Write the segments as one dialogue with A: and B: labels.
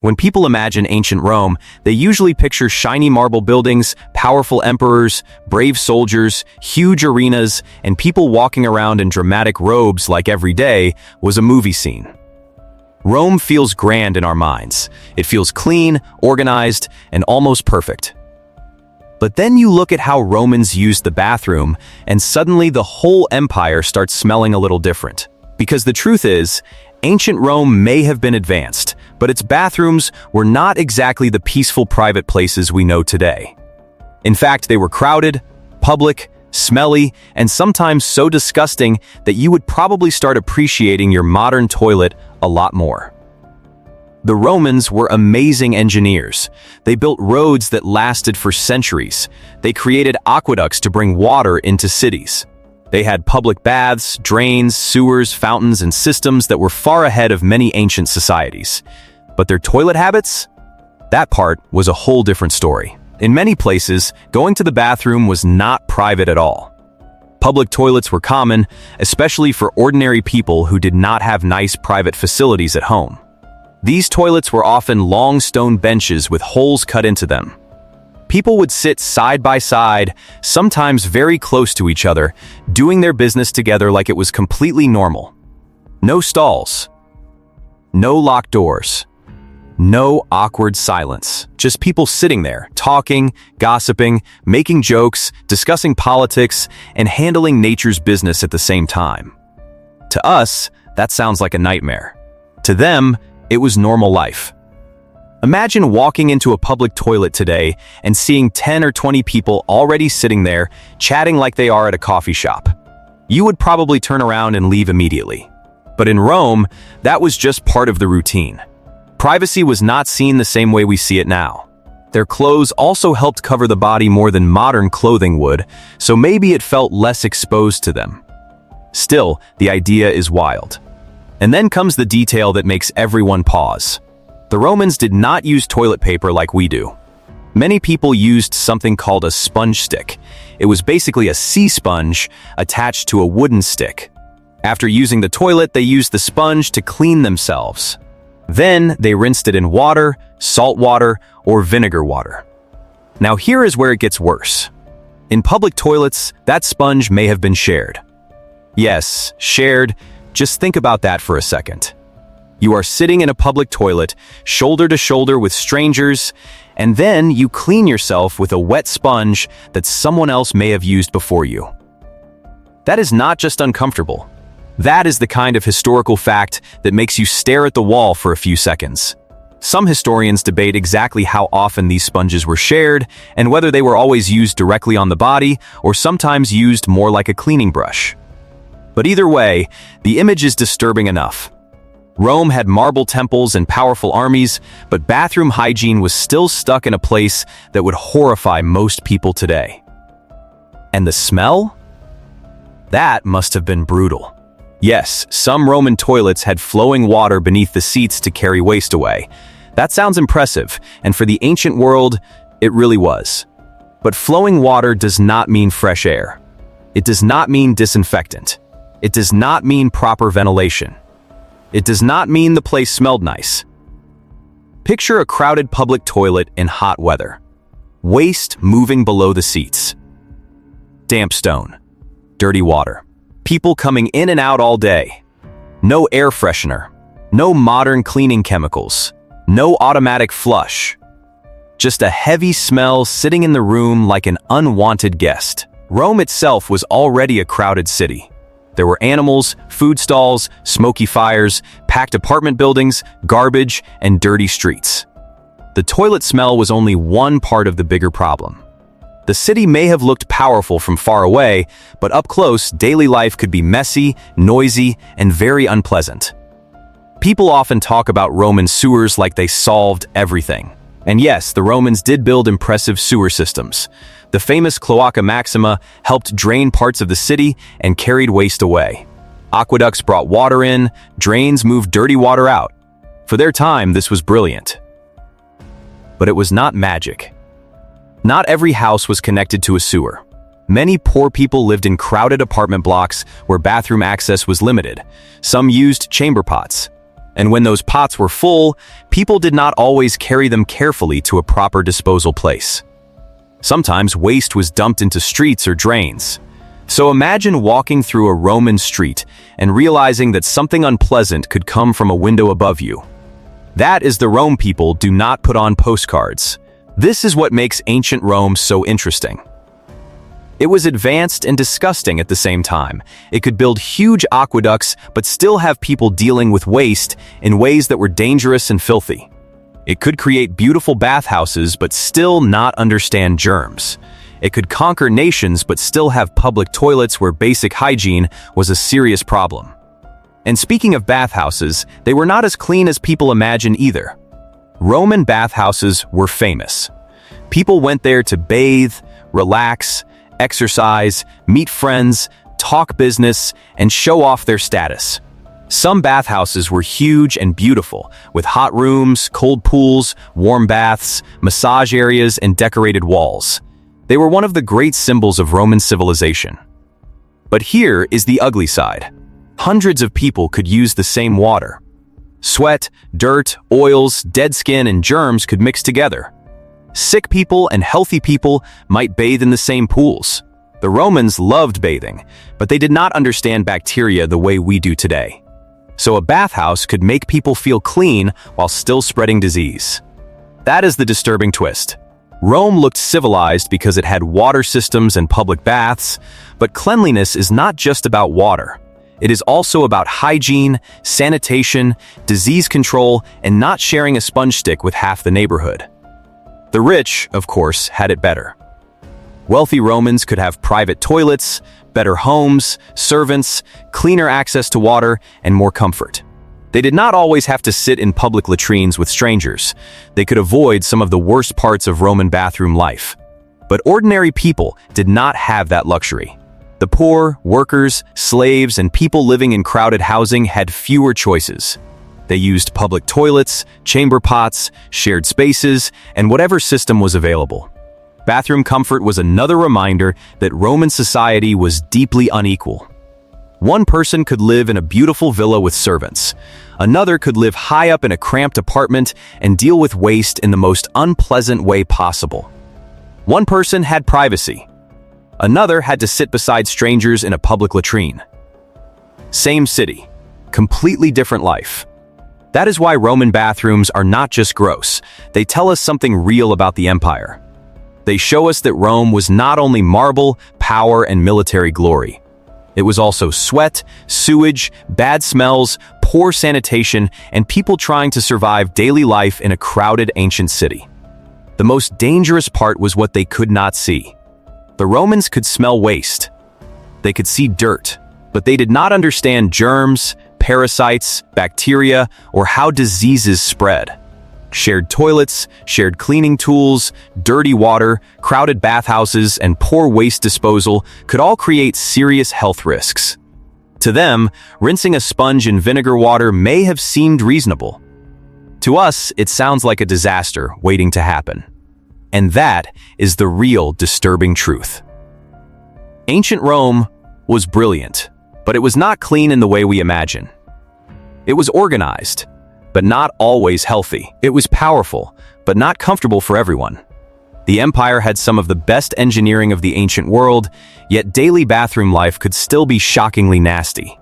A: When people imagine ancient Rome, they usually picture shiny marble buildings, powerful emperors, brave soldiers, huge arenas, and people walking around in dramatic robes like every day was a movie scene. Rome feels grand in our minds. It feels clean, organized, and almost perfect. But then you look at how Romans used the bathroom, and suddenly the whole empire starts smelling a little different. Because the truth is, ancient Rome may have been advanced, but its bathrooms were not exactly the peaceful private places we know today. In fact, they were crowded, public, smelly, and sometimes so disgusting that you would probably start appreciating your modern toilet a lot more. The Romans were amazing engineers. They built roads that lasted for centuries. They created aqueducts to bring water into cities. They had public baths, drains, sewers, fountains, and systems that were far ahead of many ancient societies. But their toilet habits? That part was a whole different story. In many places, going to the bathroom was not private at all. Public toilets were common, especially for ordinary people who did not have nice private facilities at home. These toilets were often long stone benches with holes cut into them. People would sit side by side, sometimes very close to each other, doing their business together like it was completely normal. No stalls. No locked doors. No awkward silence. Just people sitting there, talking, gossiping, making jokes, discussing politics, and handling nature's business at the same time. To us, that sounds like a nightmare. To them, it was normal life. Imagine walking into a public toilet today and seeing 10 or 20 people already sitting there, chatting like they are at a coffee shop. You would probably turn around and leave immediately. But in Rome, that was just part of the routine. Privacy was not seen the same way we see it now. Their clothes also helped cover the body more than modern clothing would, so maybe it felt less exposed to them. Still, the idea is wild. And then comes the detail that makes everyone pause. The Romans did not use toilet paper like we do. Many people used something called a sponge stick. It was basically a sea sponge attached to a wooden stick. After using the toilet, they used the sponge to clean themselves. Then they rinsed it in water, salt water, or vinegar water. Now here is where it gets worse. In public toilets, that sponge may have been shared. Yes, shared. Just think about that for a second. You are sitting in a public toilet, shoulder to shoulder with strangers, and then you clean yourself with a wet sponge that someone else may have used before you. That is not just uncomfortable. That is the kind of historical fact that makes you stare at the wall for a few seconds. Some historians debate exactly how often these sponges were shared and whether they were always used directly on the body or sometimes used more like a cleaning brush. But either way, the image is disturbing enough. Rome had marble temples and powerful armies, but bathroom hygiene was still stuck in a place that would horrify most people today. And the smell? That must have been brutal. Yes, some Roman toilets had flowing water beneath the seats to carry waste away. That sounds impressive, and for the ancient world, it really was. But flowing water does not mean fresh air. It does not mean disinfectant. It does not mean proper ventilation. It does not mean the place smelled nice. Picture a crowded public toilet in hot weather. Waste moving below the seats. Damp stone. Dirty water. People coming in and out all day. No air freshener. No modern cleaning chemicals. No automatic flush. Just a heavy smell sitting in the room like an unwanted guest. Rome itself was already a crowded city. There were animals, food stalls, smoky fires, packed apartment buildings, garbage, and dirty streets. The toilet smell was only one part of the bigger problem. The city may have looked powerful from far away, but up close, daily life could be messy, noisy, and very unpleasant. People often talk about Roman sewers like they solved everything. And yes, the Romans did build impressive sewer systems. The famous Cloaca Maxima helped drain parts of the city and carried waste away. Aqueducts brought water in, drains moved dirty water out. For their time, this was brilliant. But it was not magic. Not every house was connected to a sewer. Many poor people lived in crowded apartment blocks where bathroom access was limited. Some used chamber pots. And when those pots were full, people did not always carry them carefully to a proper disposal place. Sometimes waste was dumped into streets or drains. So imagine walking through a Roman street and realizing that something unpleasant could come from a window above you. That is the Rome people do not put on postcards. This is what makes ancient Rome so interesting. It was advanced and disgusting at the same time. It could build huge aqueducts but still have people dealing with waste in ways that were dangerous and filthy. It could create beautiful bathhouses but still not understand germs. It could conquer nations but still have public toilets where basic hygiene was a serious problem. And speaking of bathhouses, they were not as clean as people imagine either. Roman bathhouses were famous. People went there to bathe, relax, exercise, meet friends, talk business, and show off their status. Some bathhouses were huge and beautiful, with hot rooms, cold pools, warm baths, massage areas, and decorated walls. They were one of the great symbols of Roman civilization. But here is the ugly side. Hundreds of people could use the same water. Sweat, dirt, oils, dead skin, and germs could mix together. Sick people and healthy people might bathe in the same pools. The Romans loved bathing, but they did not understand bacteria the way we do today. So a bathhouse could make people feel clean while still spreading disease. That is the disturbing twist. Rome looked civilized because it had water systems and public baths, but cleanliness is not just about water. It is also about hygiene, sanitation, disease control, and not sharing a sponge stick with half the neighborhood. The rich, of course, had it better. Wealthy Romans could have private toilets, better homes, servants, cleaner access to water, and more comfort. They did not always have to sit in public latrines with strangers. They could avoid some of the worst parts of Roman bathroom life. But ordinary people did not have that luxury. The poor, workers, slaves, and people living in crowded housing had fewer choices. They used public toilets, chamber pots, shared spaces, and whatever system was available. Bathroom comfort was another reminder that Roman society was deeply unequal. One person could live in a beautiful villa with servants. Another could live high up in a cramped apartment and deal with waste in the most unpleasant way possible. One person had privacy. Another had to sit beside strangers in a public latrine. Same city, completely different life. That is why Roman bathrooms are not just gross. They tell us something real about the empire. They show us that Rome was not only marble, power, and military glory. It was also sweat, sewage, bad smells, poor sanitation, and people trying to survive daily life in a crowded ancient city. The most dangerous part was what they could not see. The Romans could smell waste. They could see dirt, but they did not understand germs, parasites, bacteria, or how diseases spread. Shared toilets, shared cleaning tools, dirty water, crowded bathhouses, and poor waste disposal could all create serious health risks. To them, rinsing a sponge in vinegar water may have seemed reasonable. To us, it sounds like a disaster waiting to happen. And that is the real disturbing truth. Ancient Rome was brilliant, but it was not clean in the way we imagine. It was organized, but not always healthy. It was powerful, but not comfortable for everyone. The empire had some of the best engineering of the ancient world, yet daily bathroom life could still be shockingly nasty.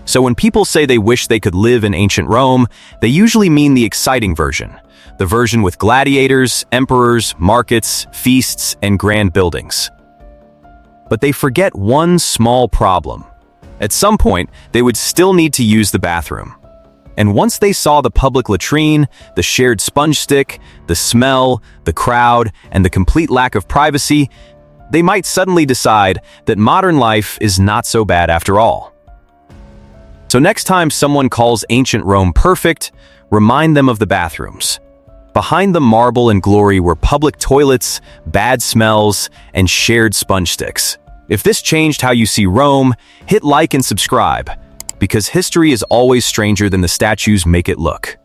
A: So when people say they wish they could live in ancient Rome, they usually mean the exciting version. The version with gladiators, emperors, markets, feasts, and grand buildings. But they forget one small problem. At some point, they would still need to use the bathroom. And once they saw the public latrine, the shared sponge stick, the smell, the crowd, and the complete lack of privacy, they might suddenly decide that modern life is not so bad after all. So next time someone calls ancient Rome perfect, remind them of the bathrooms. Behind the marble and glory were public toilets, bad smells, and shared sponge sticks. If this changed how you see Rome, hit like and subscribe, because history is always stranger than the statues make it look.